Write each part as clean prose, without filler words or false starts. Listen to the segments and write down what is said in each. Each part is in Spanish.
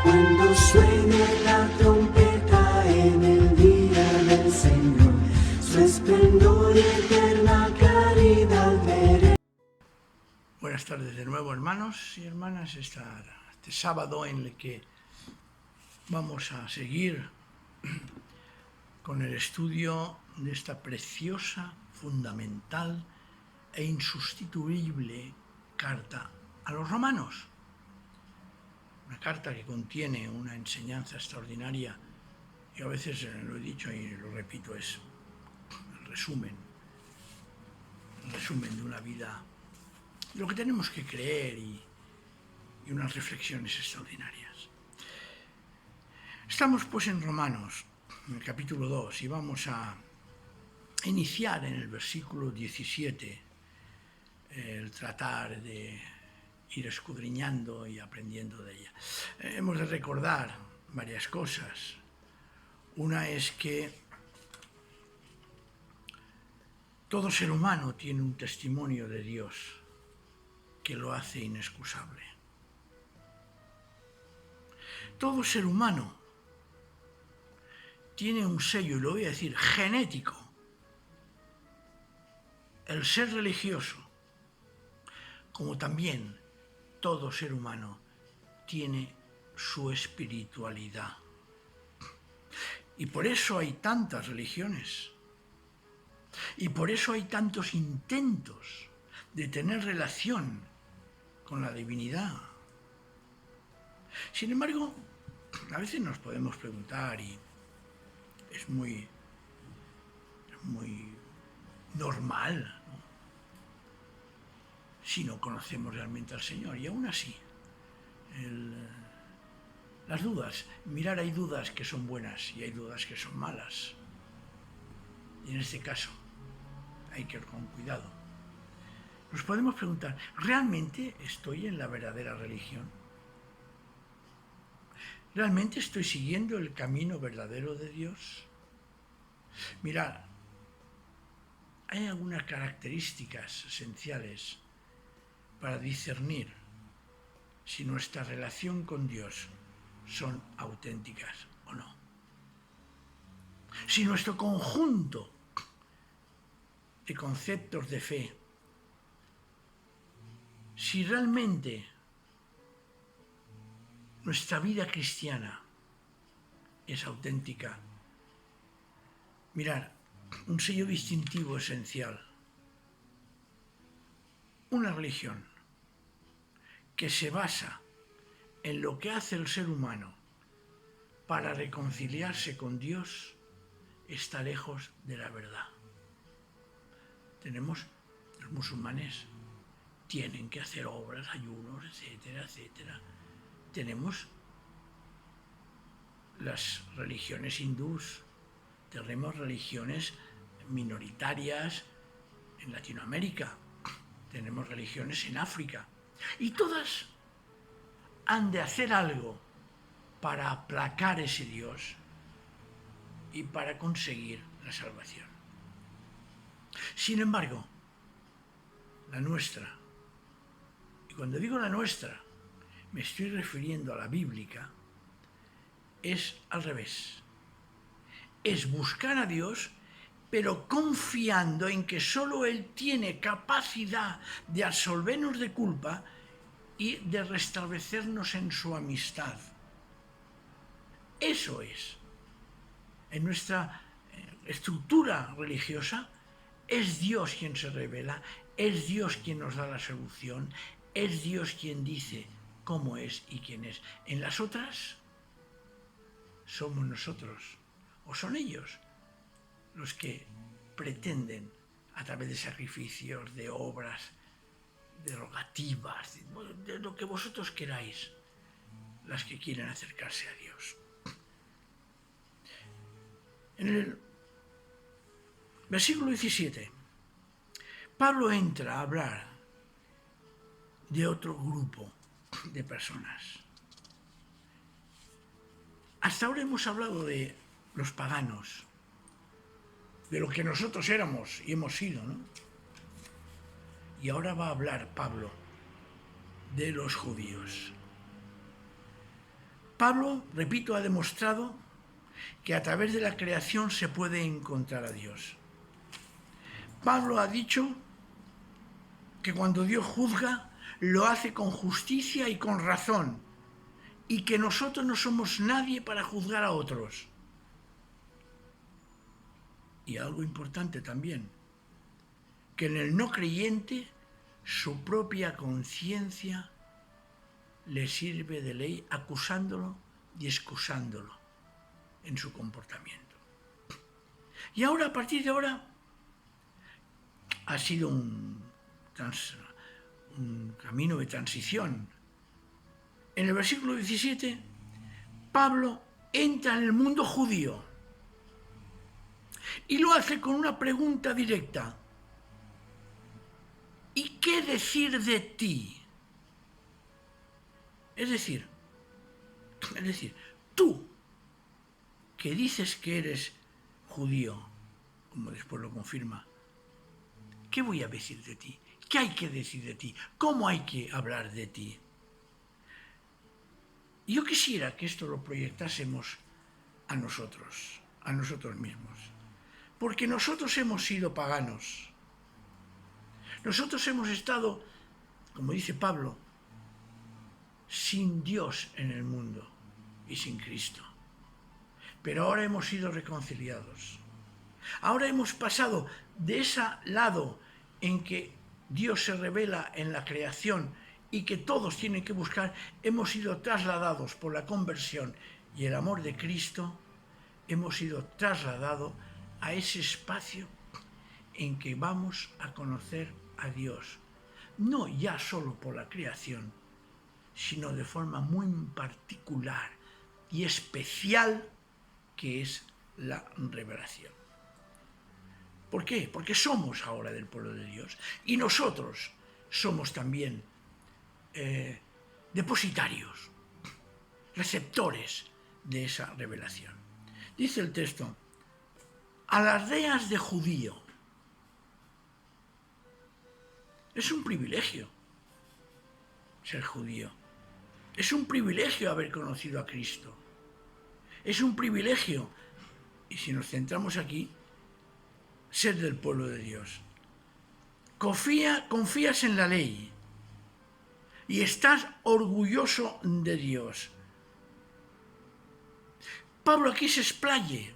Cuando suene la trompeta en el día del Señor, su esplendor y eterna claridad veré. Buenas tardes de nuevo, hermanos y hermanas. Este sábado en el que vamos a seguir con el estudio de esta preciosa, fundamental e insustituible carta a los romanos. Una carta que contiene una enseñanza extraordinaria. Yo a veces lo he dicho y lo repito, es el resumen de una vida, de lo que tenemos que creer y unas reflexiones extraordinarias. Estamos pues en Romanos, en el capítulo 2, y vamos a iniciar en el versículo 17 el tratar de ir escudriñando y aprendiendo de ella. Hemos de recordar varias cosas. Una es que todo ser humano tiene un testimonio de Dios que lo hace inexcusable. Todo ser humano tiene un sello, y lo voy a decir, genético. El ser religioso, como también todo ser humano, tiene su espiritualidad. Y por eso hay tantas religiones. Y por eso hay tantos intentos de tener relación con la divinidad. Sin embargo, a veces nos podemos preguntar, y es muy normal, ¿no?, si no conocemos realmente al Señor. Y aún así, las dudas, mirar, hay dudas que son buenas y hay dudas que son malas. Y en este caso hay que ir con cuidado. Nos podemos preguntar, ¿realmente estoy en la verdadera religión? ¿Realmente estoy siguiendo el camino verdadero de Dios? Mirad, hay algunas características esenciales para discernir si nuestra relación con Dios son auténticas o no. Si nuestro conjunto de conceptos de fe, si realmente nuestra vida cristiana es auténtica. Mirad, un sello distintivo esencial. Una religión que se basa en lo que hace el ser humano para reconciliarse con Dios está lejos de la verdad. Tenemos, los musulmanes tienen que hacer obras, ayunos, etcétera, etcétera. Tenemos las religiones hindús, tenemos religiones minoritarias en Latinoamérica, tenemos religiones en África, y todas han de hacer algo para aplacar ese Dios y para conseguir la salvación. Sin embargo, la nuestra, y cuando digo la nuestra, me estoy refiriendo a la bíblica, es al revés. Es buscar a Dios, pero confiando en que solo Él tiene capacidad de absolvernos de culpa y de restablecernos en su amistad. Eso es. En nuestra estructura religiosa, es Dios quien se revela, es Dios quien nos da la solución, es Dios quien dice cómo es y quién es. En las otras, somos nosotros, o son ellos, los que pretenden, a través de sacrificios, de obras, de rogativas, de lo que vosotros queráis, las que quieren acercarse a Dios. En el versículo 17, Pablo entra a hablar de otro grupo de personas. Hasta ahora hemos hablado de los paganos, de lo que nosotros éramos y hemos sido, ¿no? Y ahora va a hablar Pablo de los judíos. Pablo, repito, ha demostrado que a través de la creación se puede encontrar a Dios. Pablo ha dicho que cuando Dios juzga, lo hace con justicia y con razón, y que nosotros no somos nadie para juzgar a otros. Y algo importante también, que en el no creyente su propia conciencia le sirve de ley acusándolo y excusándolo en su comportamiento. Y ahora, a partir de ahora, ha sido un camino de transición. En el versículo 17, Pablo entra en el mundo judío y lo hace con una pregunta directa. ¿Y qué decir de ti? Es decir, tú, que dices que eres judío, como después lo confirma, ¿qué voy a decir de ti? ¿Qué hay que decir de ti? ¿Cómo hay que hablar de ti? Yo quisiera que esto lo proyectásemos a nosotros mismos, porque nosotros hemos sido paganos. Nosotros hemos estado, como dice Pablo, sin Dios en el mundo y sin Cristo. Pero ahora hemos sido reconciliados. Ahora hemos pasado de ese lado en que Dios se revela en la creación y que todos tienen que buscar, hemos sido trasladados por la conversión y el amor de Cristo, hemos sido trasladados a ese espacio en que vamos a conocer a Dios, no ya solo por la creación, sino de forma muy particular y especial, que es la revelación. ¿Por qué? Porque somos ahora del pueblo de Dios y nosotros somos también depositarios, receptores de esa revelación. Dice el texto, a las reas de judío. Es un privilegio ser judío. Es un privilegio haber conocido a Cristo. Es un privilegio, y si nos centramos aquí, ser del pueblo de Dios. Confías en la ley y estás orgulloso de Dios. Pablo aquí se explaye.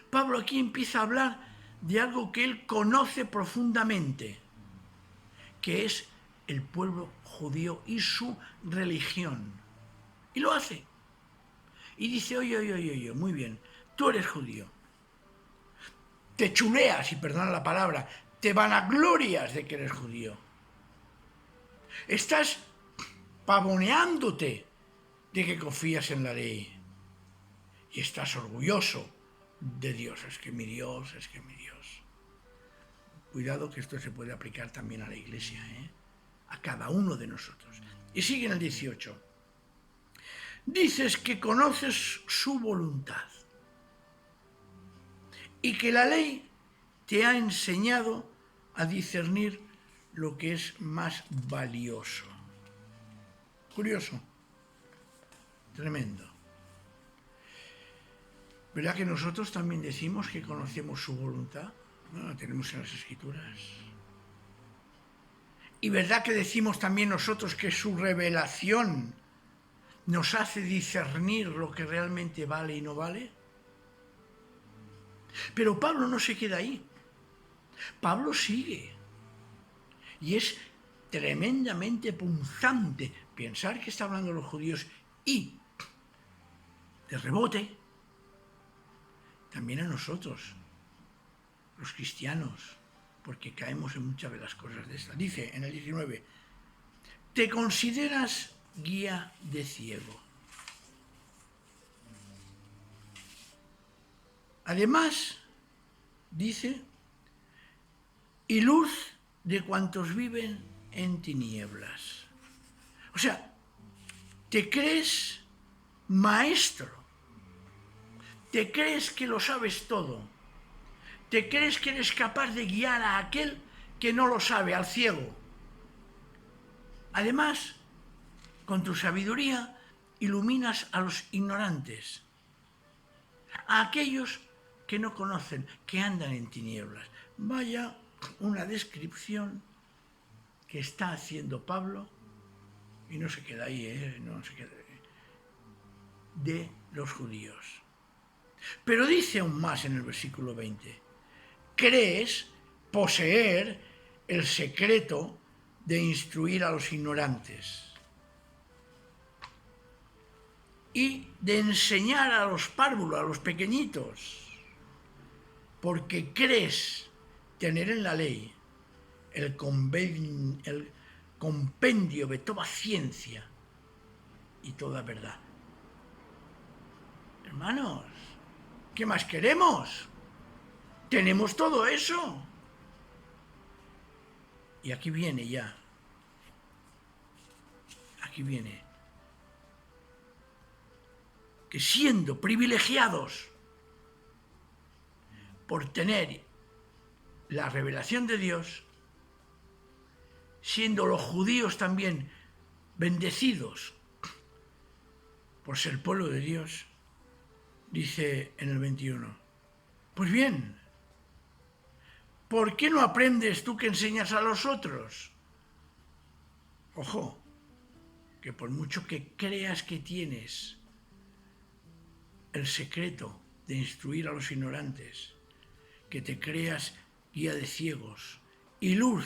Pablo aquí empieza a hablar de algo que él conoce profundamente, que es el pueblo judío y su religión. Y lo hace. Y dice, oye, muy bien, tú eres judío. Te chuleas, y perdona la palabra, te vanaglorias de que eres judío. Estás pavoneándote de que confías en la ley. Y estás orgulloso de Dios. Es que mi Dios. Cuidado que esto se puede aplicar también a la iglesia, a cada uno de nosotros. Y sigue en el 18. Dices que conoces su voluntad y que la ley te ha enseñado a discernir lo que es más valioso. Curioso, tremendo. ¿Verdad que nosotros también decimos que conocemos su voluntad? Bueno, la tenemos en las Escrituras. ¿Y verdad que decimos también nosotros que su revelación nos hace discernir lo que realmente vale y no vale? Pero Pablo no se queda ahí. Pablo sigue. Y es tremendamente punzante pensar que está hablando de los judíos y, de rebote, también a nosotros, los cristianos, porque caemos en muchas de las cosas de estas. Dice en el 19, te consideras guía de ciego. Además, dice, y luz de cuantos viven en tinieblas. O sea, te crees maestro, te crees que lo sabes todo, te crees que eres capaz de guiar a aquel que no lo sabe, al ciego. Además, con tu sabiduría, iluminas a los ignorantes, a aquellos que no conocen, que andan en tinieblas. Vaya una descripción que está haciendo Pablo, y no se queda ahí, no se queda ahí, de los judíos. Pero dice aún más en el versículo 20, crees poseer el secreto de instruir a los ignorantes y de enseñar a los párvulos, a los pequeñitos, porque crees tener en la ley el compendio de toda ciencia y toda verdad. Hermanos, ¿qué más queremos? Tenemos todo eso. Y aquí viene ya. Aquí viene. Que siendo privilegiados por tener la revelación de Dios, siendo los judíos también bendecidos por ser pueblo de Dios, dice en el 21, pues bien, ¿por qué no aprendes tú que enseñas a los otros? Ojo, que por mucho que creas que tienes el secreto de instruir a los ignorantes, que te creas guía de ciegos y luz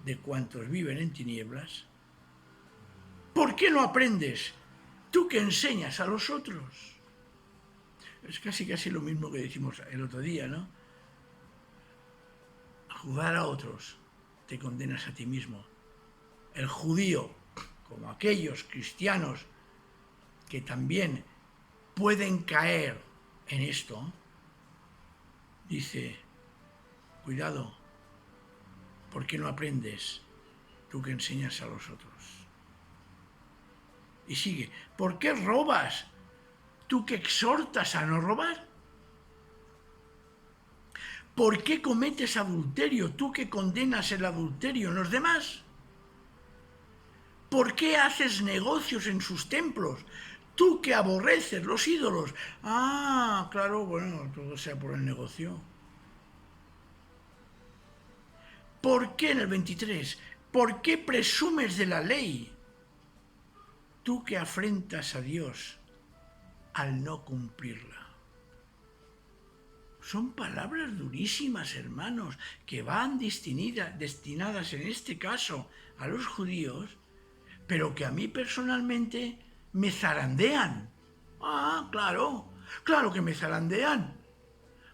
de cuantos viven en tinieblas, ¿por qué no aprendes tú que enseñas a los otros? Es casi lo mismo que decimos el otro día, ¿no? A juzgar a otros te condenas a ti mismo. El judío, como aquellos cristianos que también pueden caer en esto, dice, cuidado, ¿por qué no aprendes tú que enseñas a los otros? Y sigue, ¿por qué robas tú que exhortas a no robar? ¿Por qué cometes adulterio tú que condenas el adulterio en los demás? ¿Por qué haces negocios en sus templos tú que aborreces los ídolos? Ah, claro, bueno, todo sea por el negocio. ¿Por qué en el 23? ¿Por qué presumes de la ley tú que afrentas a Dios al no cumplirla? Son palabras durísimas, hermanos, que van destinadas en este caso a los judíos, pero que a mí personalmente me zarandean. Ah, claro que me zarandean,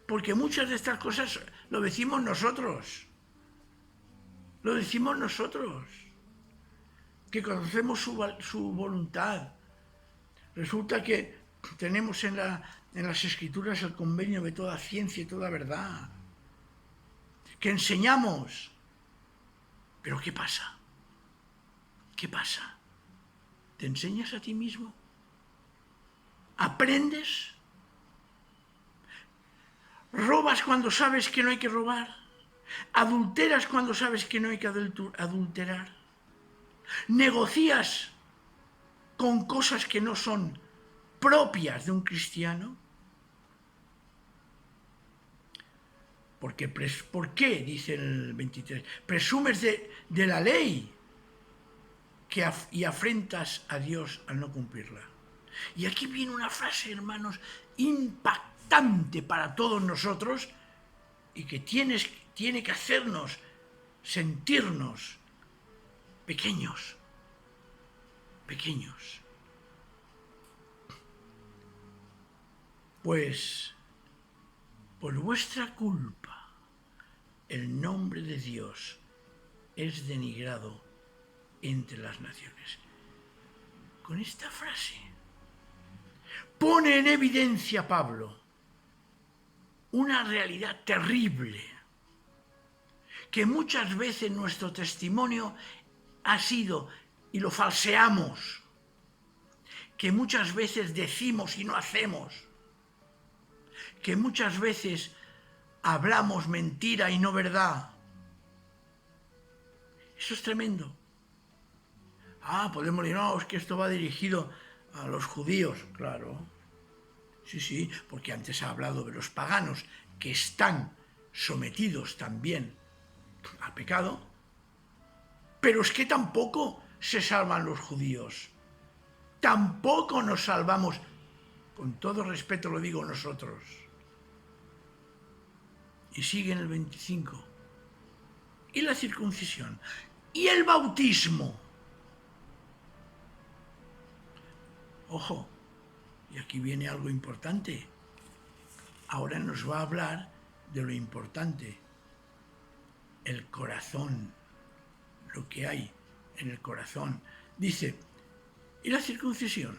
porque muchas de estas cosas lo decimos nosotros. Lo decimos nosotros, que conocemos su voluntad. Resulta que tenemos en las Escrituras el convenio de toda ciencia y toda verdad, que enseñamos. Pero ¿qué pasa? ¿Qué pasa? ¿Te enseñas a ti mismo? ¿Aprendes? ¿Robas cuando sabes que no hay que robar? ¿Adulteras cuando sabes que no hay que adulterar? ¿Negocias con cosas que no son propias de un cristiano? ¿Por qué, dice el 23, presumes de la ley y afrentas a Dios al no cumplirla? Y aquí viene una frase, hermanos, impactante para todos nosotros y que tiene que hacernos sentirnos pequeños. Pues por vuestra culpa el nombre de Dios es denigrado entre las naciones. Con esta frase pone en evidencia Pablo una realidad terrible, que muchas veces nuestro testimonio ha sido, y lo falseamos, que muchas veces decimos y no hacemos, que muchas veces hablamos mentira y no verdad. Eso es tremendo. Podemos decir, no, es que esto va dirigido a los judíos, claro. Sí, sí, porque antes ha hablado de los paganos que están sometidos también al pecado, pero es que tampoco se salvan los judíos, tampoco nos salvamos, con todo respeto lo digo nosotros. Y sigue en el 25. Y la circuncisión, y el bautismo. Ojo, y aquí viene algo importante. Ahora nos va a hablar de lo importante, el corazón, lo que hay en el corazón. Dice, ¿y la circuncisión?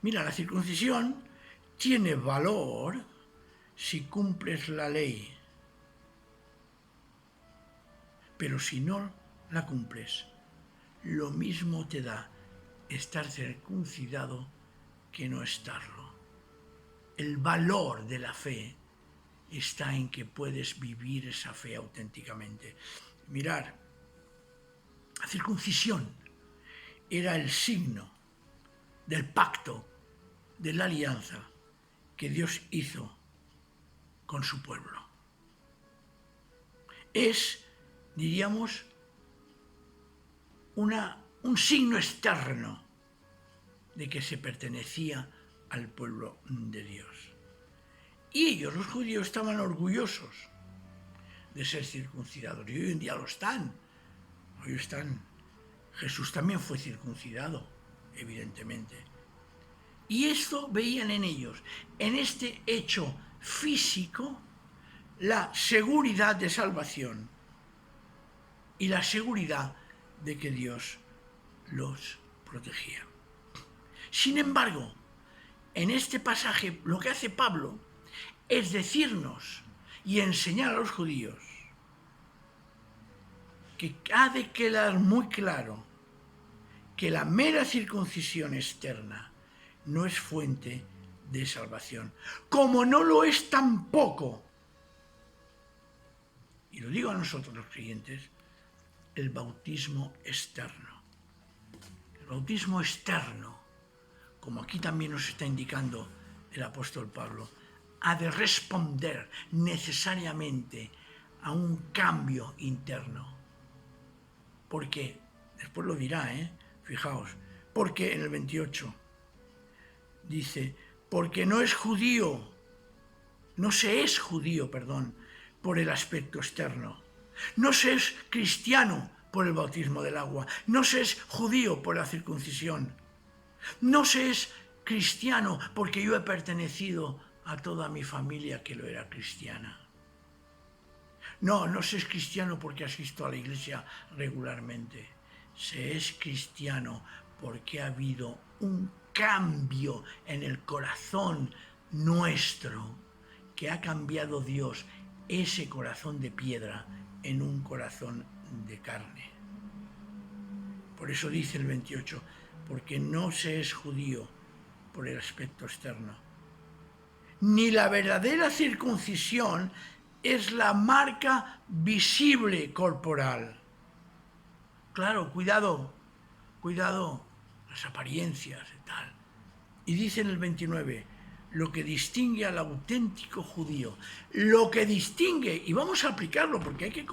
Mira, la circuncisión tiene valor si cumples la ley, pero si no la cumples, lo mismo te da estar circuncidado que no estarlo. El valor de la fe está en que puedes vivir esa fe auténticamente. Mirar, la circuncisión era el signo del pacto, de la alianza que Dios hizo con su pueblo. Es, diríamos, un signo externo de que se pertenecía al pueblo de Dios. Y ellos, los judíos, estaban orgullosos de ser circuncidados. Y hoy en día lo están. Hoy están. Jesús también fue circuncidado, evidentemente. Y esto veían en ellos, en este hecho físico, la seguridad de salvación y la seguridad de que Dios los protegía. Sin embargo, en este pasaje lo que hace Pablo es decirnos y enseñar a los judíos que ha de quedar muy claro que la mera circuncisión externa no es fuente de salvación, como no lo es tampoco, y lo digo a nosotros los creyentes, el bautismo externo. El bautismo externo, como aquí también nos está indicando el apóstol Pablo, ha de responder necesariamente a un cambio interno. Porque, después lo dirá, fijaos, porque en el 28 dice, porque no es judío, no se es judío, por el aspecto externo. No se es cristiano por el bautismo del agua. No se es judío por la circuncisión. No se es cristiano porque yo he pertenecido a toda mi familia que lo era cristiana. No se es cristiano porque asisto a la iglesia regularmente. Se es cristiano porque ha habido un cambio en el corazón nuestro, que ha cambiado Dios ese corazón de piedra en un corazón de carne. Por eso dice el 28, porque no se es judío por el aspecto externo, ni la verdadera circuncisión es la marca visible corporal. Claro, cuidado, las apariencias y tal. Y dice en el 29, lo que distingue al auténtico judío, lo que distingue, y vamos a aplicarlo porque hay que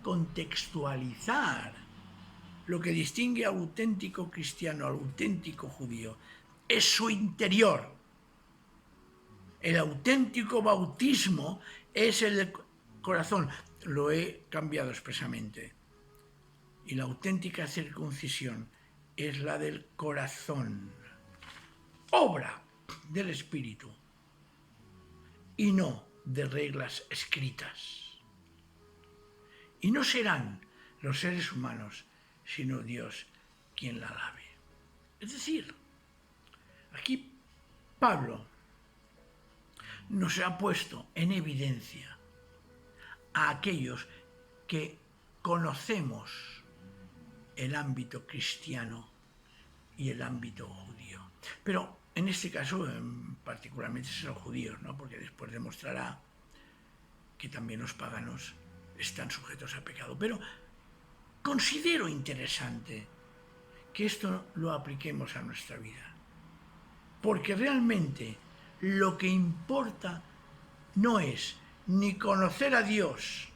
contextualizar, lo que distingue al auténtico cristiano, al auténtico judío, es su interior. El auténtico bautismo es el del corazón, lo he cambiado expresamente. Y la auténtica circuncisión es la del corazón, obra del Espíritu y no de reglas escritas. Y no serán los seres humanos, sino Dios quien la lave. Es decir, aquí Pablo nos ha puesto en evidencia a aquellos que conocemos el ámbito cristiano y el ámbito judío. Pero en este caso, particularmente son los judíos, ¿no? Porque después demostrará que también los paganos están sujetos a pecado. Pero considero interesante que esto lo apliquemos a nuestra vida. Porque realmente lo que importa no es ni conocer a Dios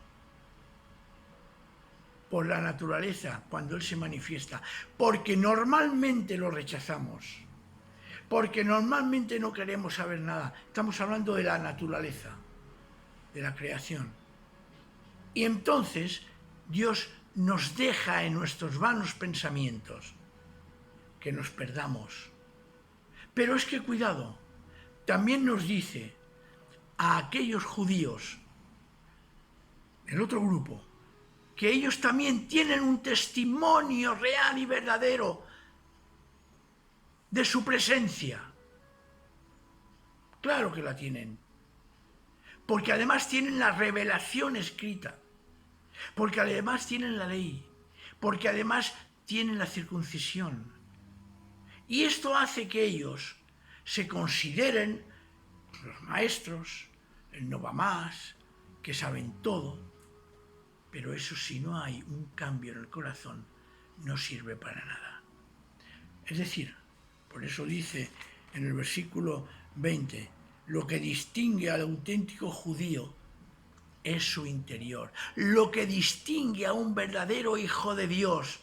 por la naturaleza cuando Él se manifiesta, porque normalmente lo rechazamos, porque normalmente no queremos saber nada. Estamos hablando de la naturaleza, de la creación. Y entonces Dios nos deja en nuestros vanos pensamientos que nos perdamos. Pero es que cuidado, también nos dice a aquellos judíos, el otro grupo, que ellos también tienen un testimonio real y verdadero de su presencia. Claro que la tienen. Porque además tienen la revelación escrita. Porque además tienen la ley. Porque además tienen la circuncisión. Y esto hace que ellos se consideren los maestros, el no va más, que saben todo. Pero eso, si no hay un cambio en el corazón, no sirve para nada. Es decir, por eso dice en el versículo 20, lo que distingue al auténtico judío es su interior. Lo que distingue a un verdadero hijo de Dios,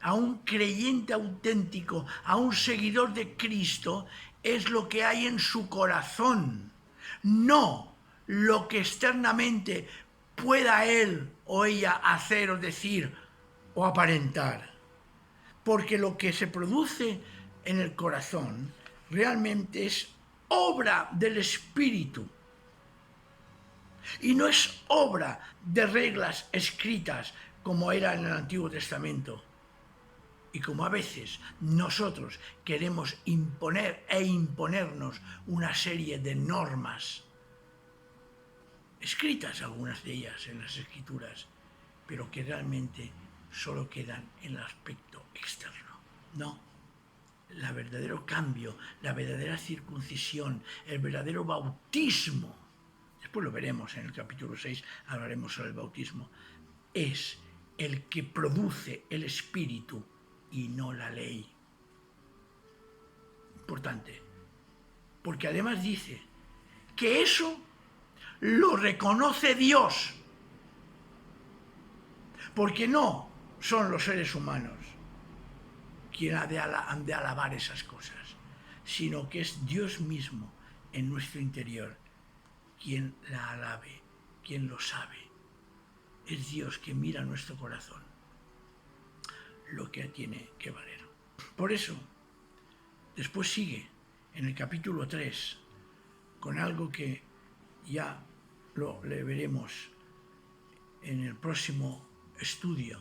a un creyente auténtico, a un seguidor de Cristo, es lo que hay en su corazón, no lo que externamente pueda él o ella hacer o decir o aparentar. Porque lo que se produce en el corazón realmente es obra del Espíritu y no es obra de reglas escritas como era en el Antiguo Testamento. Y como a veces nosotros queremos imponer e imponernos una serie de normas, escritas algunas de ellas en las Escrituras, pero que realmente solo quedan en el aspecto externo. No, el verdadero cambio, la verdadera circuncisión, el verdadero bautismo, después lo veremos en el capítulo 6, hablaremos sobre el bautismo, es el que produce el Espíritu y no la ley. Importante, porque además dice que eso lo reconoce Dios, porque no son los seres humanos quienes han de alabar esas cosas, sino que es Dios mismo en nuestro interior quien la alabe, quien lo sabe. Es Dios que mira nuestro corazón, lo que tiene que valer. Por eso, después sigue en el capítulo 3 con algo que ya lo veremos en el próximo estudio.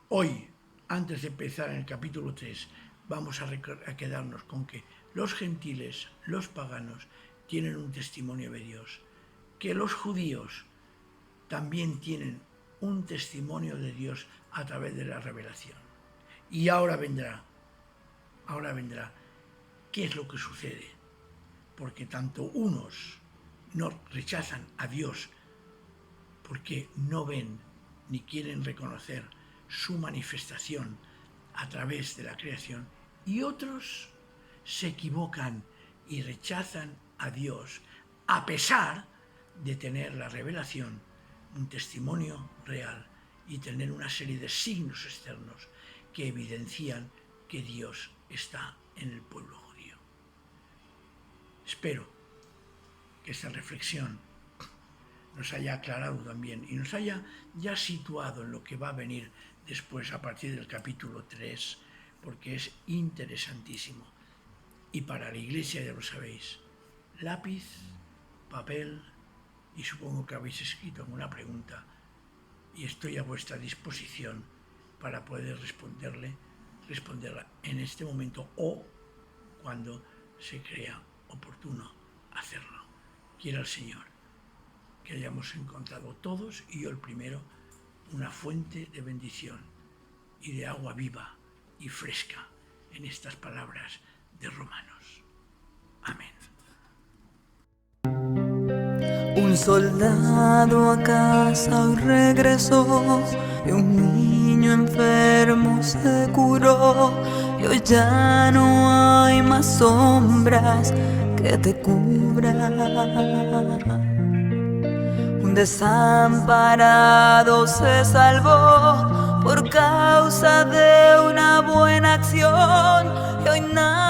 Hoy, antes de empezar en el capítulo 3, vamos a quedarnos con que los gentiles, los paganos, tienen un testimonio de Dios, que los judíos también tienen un testimonio de Dios a través de la revelación. Y ahora vendrá, ¿qué es lo que sucede? Porque tanto unos no rechazan a Dios porque no ven ni quieren reconocer su manifestación a través de la creación, y otros se equivocan y rechazan a Dios a pesar de tener la revelación, un testimonio real y tener una serie de signos externos que evidencian que Dios está en el pueblo judío. Espero que esta reflexión nos haya aclarado también y nos haya ya situado en lo que va a venir después a partir del capítulo 3, porque es interesantísimo. Y para la Iglesia, ya lo sabéis, lápiz, papel, y supongo que habéis escrito alguna pregunta, y estoy a vuestra disposición para poder responderla en este momento o cuando se crea oportuno hacerlo. Quiera el Señor que hayamos encontrado todos, y yo el primero, una fuente de bendición y de agua viva y fresca en estas palabras de Romanos. Amén. Un soldado a casa hoy regresó, y un niño enfermo se curó. y hoy ya no hay más sombras que te cubran. Un desamparado se salvó por causa de una buena acción y hoy nada